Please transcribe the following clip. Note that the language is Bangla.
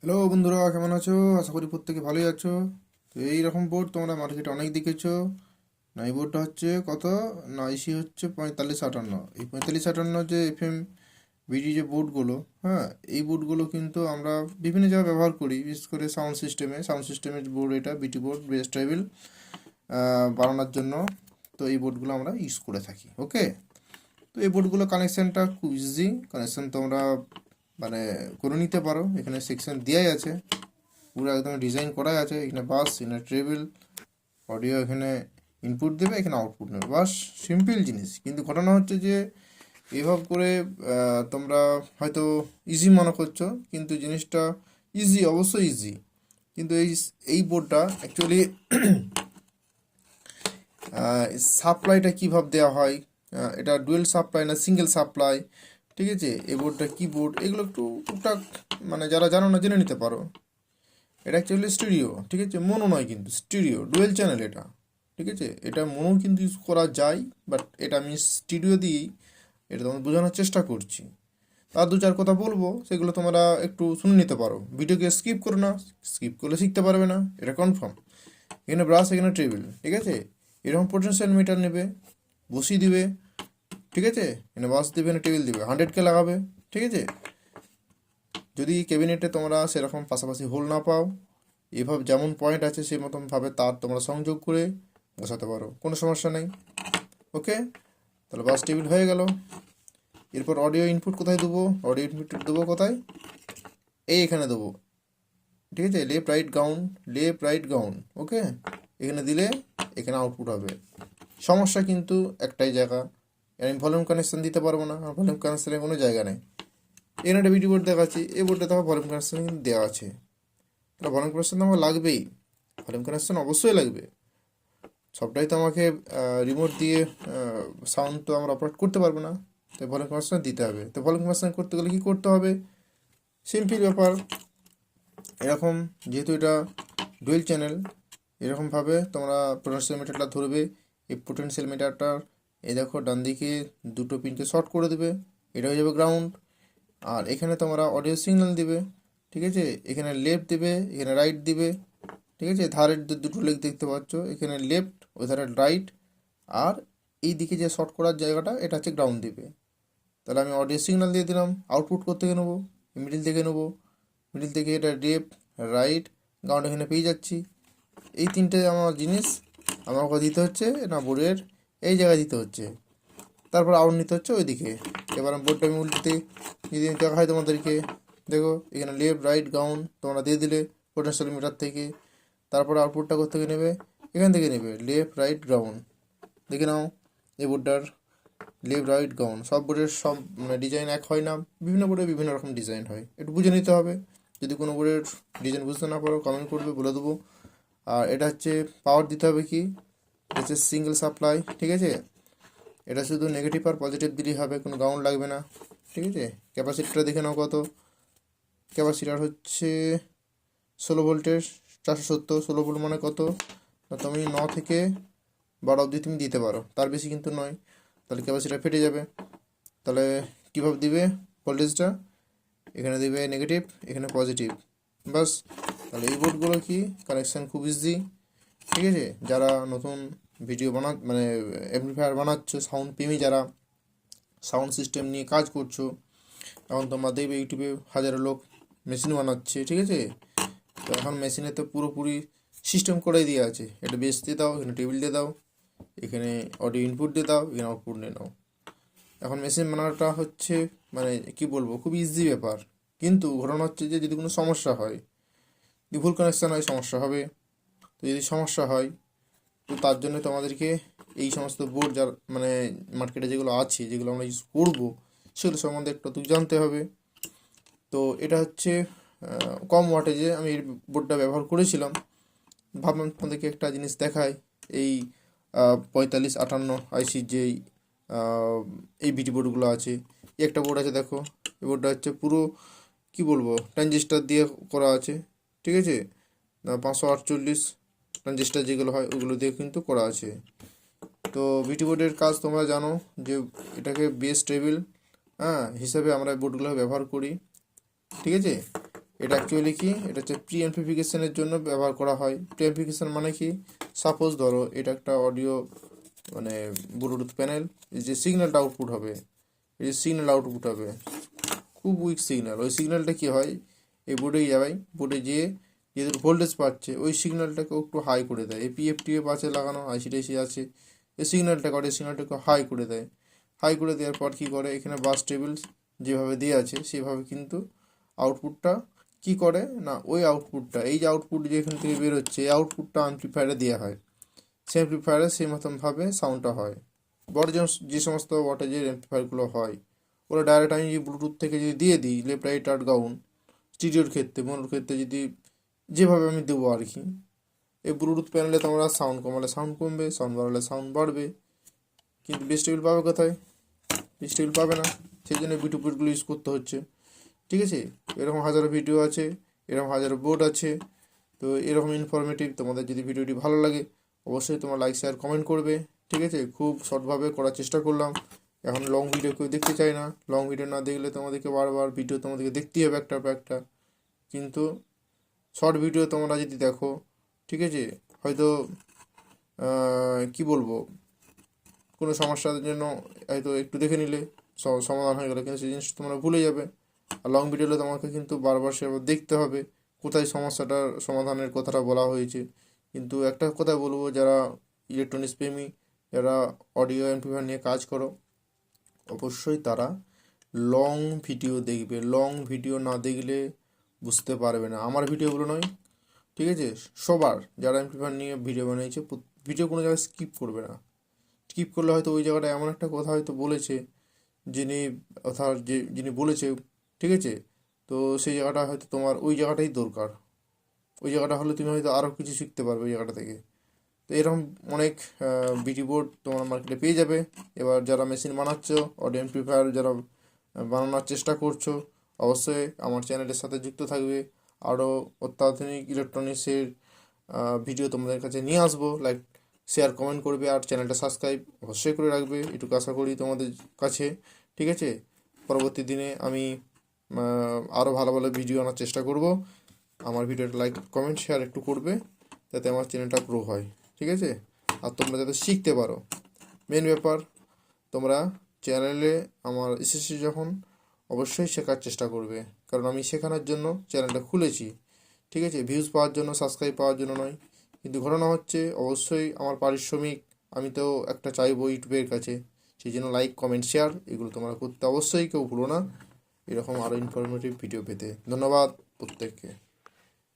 হ্যালো বন্ধুরা, কেমন আছো? আশা করি প্রত্যেকে ভালোই আছো। তো এইরকম বোর্ড তোমরা মার্কেটে অনেক দেখেছো। না, এই বোর্ডটা হচ্ছে কত? না, আইসি হচ্ছে 4558। এই 4558 যে এফএম বিডি যে বোর্ডগুলো, হ্যাঁ, এই বোর্ডগুলো কিন্তু আমরা বিভিন্ন জায়গায় ব্যবহার করি, বিশেষ করে সাউন্ড সিস্টেমের বোর্ড। এটা বিটি বোর্ড, বেস টেবিল বানানোর জন্য। তো এই বোর্ডগুলো আমরা ইউজ করে থাকি। ওকে, তো এই বোর্ডগুলো কানেকশানটা খুব ইজি। কানেকশান তোমরা মানে করে নিতে পারো। এখানে সেকশন দেওয়াই আছে, পুরো একদম ডিজাইন করাই আছে। এখানে বাস, এখানে ট্রেবল, অডিও এখানে ইনপুট দেবে, এখানে আউটপুট নেবে, বাস। সিম্পল জিনিস, কিন্তু ঘটনা হচ্ছে যে এভাবে করে তোমরা হয়তো ইজি মনে করছো, কিন্তু জিনিসটা ইজি, অবশ্যই ইজি। কিন্তু এই বোর্ডটা অ্যাকচুয়ালি সাপ্লাইটা কীভাবে দেওয়া হয়, এটা ডুয়েল সাপ্লাই না সিঙ্গেল সাপ্লাই, ঠিক আছে, এই বোর্ডটা কী বোর্ড, এগুলো একটু টুকটাক মানে যারা জানো না জেনে নিতে পারো। এটা অ্যাকচুয়ালি স্টুডিও, ঠিক আছে, মোনো নয়, কিন্তু স্টুডিও ডুয়েল চ্যানেল এটা, ঠিক আছে। এটা মোনো কিন্তু ইউজ করা যায়, বাট এটা আমি স্টুডিও দিয়েই এটা তোমাদের বোঝানোর চেষ্টা করছি। তার দু চার কথা বলবো, সেগুলো তোমরা একটু শুনে নিতে পারো। ভিডিওকে স্কিপ করো না, স্কিপ করলে শিখতে পারবে না, এটা কনফার্ম। এখানে ব্রাশ, এখানে টেবিল, ঠিক আছে। এরকম পোটেনশিয়াল মিটার নেবে, বসিয়ে দিবে, ঠিক আছে। এখানে বাস দিবে, এখানে টেবিল দিবে, 100K লাগাবে, ঠিক আছে। যদি ক্যাবিনেটে তোমরা সেরকম পাশাপাশি হোল না পাও, এভাবে যেমন পয়েন্ট আছে সেই মতনভাবে তার তোমরা সংযোগ করে বসাতে পারো, কোনো সমস্যা নেই। ওকে, তাহলে বাস টেবিল হয়ে গেল। এরপর অডিও ইনপুট কোথায় দেবো? অডিও ইনপুট দেবো কোথায়? এখানে দেবো, ঠিক আছে। লেফট রাইট গাউন, লেফট রাইট গাউন, ওকে। এখানে দিলে এখানে আউটপুট হবে। সমস্যা কিন্তু একটাই জায়গা, আমি ভলিউম কানেকশান দিতে পারবো না, ভলিউম কানেকশানের কোনো জায়গা নেই। এখানে একটা বিটি বোর্ড দেখাচ্ছি, এই বোর্ডটা দেখো ভলিউম কানেকশান কিন্তু দেওয়া আছে। তাহলে ভলিউম কানেকশান তো আমার লাগবেই, ভলিউম কানেকশান অবশ্যই লাগবে। সবটাই তো আমাকে রিমোট দিয়ে সাউন্ড তো আমরা অপারেট করতে পারবো না, তাই ভলিউম কানেকশান দিতে হবে। তো ভলিউম কানেকশান করতে গেলে কী করতে হবে? সিম্পল ব্যাপার। এরকম, যেহেতু এটা ডুয়েল চ্যানেল, এরকমভাবে তোমরা পোটেনশিয়াল মিটারটা ধরবে। এই পোটেনশিয়াল মিটারটার এই দেখো ডান দিকে দুটো পিনকে শর্ট করে দেবে, এটা হয়ে যাবে গ্রাউন্ড। আর এখানে তোমরা অডিও সিগন্যাল দিবে, ঠিক আছে। এখানে লেফট দিবে, এখানে রাইট দিবে, ঠিক আছে। ধারের দুটো লেগ দেখতে পাচ্ছ, এখানে লেফট, ওই ধারে রাইট। আর এই দিকে যে শর্ট করার জায়গাটা, এটা হচ্ছে গ্রাউন্ড দিবে। তাহলে আমি অডিও সিগন্যাল দিয়ে দিলাম, আউটপুট করতে নেবো, মিডিল থেকে নেবো, মিডিল থেকে এটা লেফট, রাইট, গ্রাউন্ড এখানে পেয়ে যাচ্ছি। এই তিনটে আমার জিনিস আমাকে দিতে হচ্ছে না, বোর্ডের এই জায়গায় দিতে হচ্ছে। তারপর আউট নিতে হচ্ছে ওইদিকে। এবার বোর্ডটা আমি উল্টে যদি দেখাই তোমাদেরকে, দেখো এখানে লেফট রাইট গাউন তোমরা দিয়ে দিলে পোটেনশিয়াল মিটার থেকে। তারপর আউটপুটটা থেকে নেবে, এখান থেকে নেবে লেফট রাইট গাউন। দেখে নাও এই বোর্ডটার লেফট রাইট গাউন। সব বোর্ডের সব মানে ডিজাইন এক হয় না, বিভিন্ন বোর্ডে বিভিন্ন রকম ডিজাইন হয়, একটু বুঝে নিতে হবে। যদি কোনো বোর্ডের ডিজাইন বুঝতে না পারো কমেন্ট করবে, বলে দেবো। আর এটা হচ্ছে পাওয়ার দিতে হবে কি, হচ্ছে সিঙ্গেল সাপ্লাই, ঠিক আছে। এটা শুধু নেগেটিভ আর পজিটিভ দিলেই হবে, কোনো গ্রাউন্ড লাগবে না, ঠিক আছে। ক্যাপাসিটিটা দেখে নাও কত। ক্যাপাসিটার হচ্ছে 16 ভোল্টের, 470। 16 ভোল্ট মানে কত? তুমি 9 থেকে 12 অবধি তুমি দিতে পারো, তার বেশি কিন্তু নয়, তাহলে ক্যাপাসিটার ফেটে যাবে। তাহলে কীভাবে দিবে ভোল্টেজটা? এখানে দিবে নেগেটিভ, এখানে পজিটিভ, বাস। তাহলে এই বোর্ডগুলো কি কানেকশান খুব ইজি, ঠিক আছে। যারা নতুন ভিডিও মানে অ্যাম্পলিফায়ার বানাচ্ছ, সাউন্ড প্রেমী যারা, সাউন্ড সিস্টেম নিয়ে কাজ করছো, এখন তোমরা দেখবে ইউটিউবে হাজারো লোক মেশিন বানাচ্ছে, ঠিক আছে। তো এখন মেশিনে তো পুরোপুরি সিস্টেম করে দিয়ে আছে, এটা বেস দিয়ে দাও, এখানে টেবিল দিয়ে দাও, এখানে অডিও ইনপুট দিয়ে দাও, এখানে আউটপুট নিয়ে নাও। এখন মেশিন বানানোটা হচ্ছে মানে কি বলবো, খুব ইজি ব্যাপার। কিন্তু ঘটনা হচ্ছে যে যদি কোনো সমস্যা হয়, যদি ভুল কানেকশান হয়, সমস্যা হবে। তো যদি সমস্যা হয়, তো তার জন্য তো আমাদেরকে এই সমস্ত বোর্ড যার মানে মার্কেটে যেগুলো আছে, যেগুলো আমরা ইউজ করবো, সেগুলো সম্বন্ধে একটু জানতে হবে। তো এটা হচ্ছে কম ওয়াটেজে আমি এই বোর্ডটা ব্যবহার করেছিলাম। ভাবলাম তোমাদেরকে একটা জিনিস দেখাই, এই 4558 আইসির যেই এই বিটি বোর্ডগুলো আছে। এই একটা বোর্ড আছে দেখো, এই বোর্ডটা হচ্ছে পুরো কি বলবো ট্রানজিস্টার দিয়ে করা আছে, ঠিক আছে। 548 ট্রানজিস্টার যেগুলো হয় ওগুলো দিয়ে কিন্তু করা আছে। তো বিটি বোর্ডের কাজ তোমরা জানো, যে এটাকে বেস টেবিল হিসাবে আমরা বোর্ডগুলো ব্যবহার করি, ঠিক আছে। এটা অ্যাকচুয়ালি কি, এটা হচ্ছে প্রি অ্যাম্প্লিফিকেশনের জন্য ব্যবহার করা হয়। প্রি অ্যাম্প্লিফিকেশন মানে কি, সাপোজ ধরো এটা একটা অডিও মানে ব্লুটুথ প্যানেল, এই যে সিগন্যালটা আউটপুট হবে, এই যে সিগন্যাল আউটপুট হবে খুব উইক সিগন্যাল, ওই সিগন্যালটা কি হয় এই বোর্ডেই যাবে, বোর্ডে যেয়ে যেহেতু ভোল্টেজ পাচ্ছে ওই সিগন্যালটাকে একটু হাই করে দেয়। এই পিএফটিএফ আছে লাগানো, আইসি আছে, এই সিগন্যালটাকে এই সিগন্যালটাকে হাই করে দেয়। হাই করে দেওয়ার পর কী করে, এখানে বাস টেবিল যেভাবে দেওয়া আছে সেভাবে কিন্তু আউটপুটটা কি করে না, ওই আউটপুটটা এই যে আউটপুট যেখান থেকে বেরোচ্ছে এই আউটপুটটা অ্যাম্প্লিফায়ারে দেওয়া হয়, সে অ্যাম্প্লিফায়ারে সেই মতনভাবে সাউন্ডটা হয়। বড় যে সমস্ত ওয়াটেজের অ্যাম্প্লিফায়ারগুলো হয় ওরা ডাইরেক্ট আমি যদি ব্লুটুথ থেকে যদি দিয়ে দিই লেফট রাইট আপ ডাউন, স্টিরিওর ক্ষেত্রে মোনোর ক্ষেত্রে যদি যেভাবে আমি দেবো আর কি, এই ব্লুটুথ প্যানেলে তোমরা সাউন্ড কমালে সাউন্ড কমবে, সাউন্ড বাড়ালে সাউন্ড বাড়বে, কিন্তু বেস টেবিল পাবে কোথায়, বেস টেবিল পাবে না। সেই জন্য বিটুপিটগুলো ইউজ করতে হচ্ছে। ঠিক আছে, এরকম হাজারো ভিডিও আছে, এরকম হাজারো বোর্ড আছে। তো এরকম ইনফরমেটিভ তোমাদের যদি ভিডিওটি ভালো লাগে অবশ্যই তোমরা লাইক শেয়ার কমেন্ট করবে। ঠিক আছে, খুব শর্টভাবে করার চেষ্টা করলাম। এখন লং ভিডিও কেউ দেখতে চায় না, লং ভিডিও না দেখলে তোমাদেরকে বারবার ভিডিও তোমাদেরকে দেখতেই হবে একটার পর একটা। কিন্তু শর্ট ভিডিও তোমরা যদি দেখো, ঠিক আছে, হয়তো কি বলবো, কোনো সমস্যার জন্য হয়তো একটু দেখে নিলে সমাধান হয়ে গেলো, কিন্তু সেই জিনিসটা তোমরা ভুলে যাবে। আর লং ভিডিওতে তোমাকে কিন্তু বারবার সেভাবে দেখতে হবে কোথায় সমস্যাটার সমাধানের কথাটা বলা হয়েছে। কিন্তু একটা কথা বলবো, যারা ইলেকট্রনিক্স প্রেমী, যারা অডিও অ্যাম্প্লিফায়ার নিয়ে কাজ করো, অবশ্যই তারা লং ভিডিও দেখবে। লং ভিডিও না দেখলে বুঝতে পারবে না। আমার ভিডিওগুলো নয়, ঠিক আছে, সবার যারা অ্যাম্প্লিফায়ার নিয়ে ভিডিও বানিয়েছে ভিডিও কোনো জায়গায় স্কিপ করবে না। স্কিপ করলে হয়তো ওই জায়গাটা এমন একটা কথা হয়তো বলেছে যিনি, অর্থাৎ যিনি বলেছে, ঠিক আছে, তো সেই জায়গাটা হয়তো তোমার ওই জায়গাটাই দরকার। ওই জায়গাটা হলে তুমি হয়তো আরও কিছু শিখতে পারবে ওই জায়গাটা থেকে। তো এরকম অনেক বিটি বোর্ড তোমার মার্কেটে পেয়ে যাবে। এবার যারা মেশিন বানাচ্ছ, অডিও অ্যাম্প্লিফায়ার যারা বানানোর চেষ্টা করছো, অবশ্যই আমার চ্যানেলের সাথে যুক্ত থাকবে। আরও অত্যাধুনিক ইলেকট্রনিক্সের ভিডিও তোমাদের কাছে নিয়ে আসবো। লাইক শেয়ার কমেন্ট করবে আর চ্যানেলটা সাবস্ক্রাইব অবশ্যই করে রাখবে, এটুকু আশা করি তোমাদের কাছে। ঠিক আছে, পরবর্তী দিনে আমি আরও ভালো ভালো ভিডিও আনার চেষ্টা করব। আমার ভিডিওটা লাইক কমেন্ট শেয়ার একটু করবে যাতে আমার চ্যানেলটা গ্রো হয়। ঠিক আছে, আর তোমরা যাতে শিখতে পারো। মেন ব্যাপার, তোমরা চ্যানেলে আমার এসেছি যখন অবশ্যই শেখার চেষ্টা করবে, কারণ আমি শেখানোর জন্য চ্যানেলটা খুলেছি। ঠিক আছে, ভিউজ পাওয়ার জন্য, সাবস্ক্রাইব পাওয়ার জন্য নয়। কিন্তু ঘটনা হচ্ছে অবশ্যই আমার পারিশ্রমিক আমি তো একটা চাইবো ইউটিউবের কাছে, সেই জন্য লাইক কমেন্ট শেয়ার এগুলো তোমরা করতে অবশ্যই কেউ ভুলো না। এরকম আরও ইনফরমেটিভ ভিডিও পেতে ধন্যবাদ প্রত্যেককে।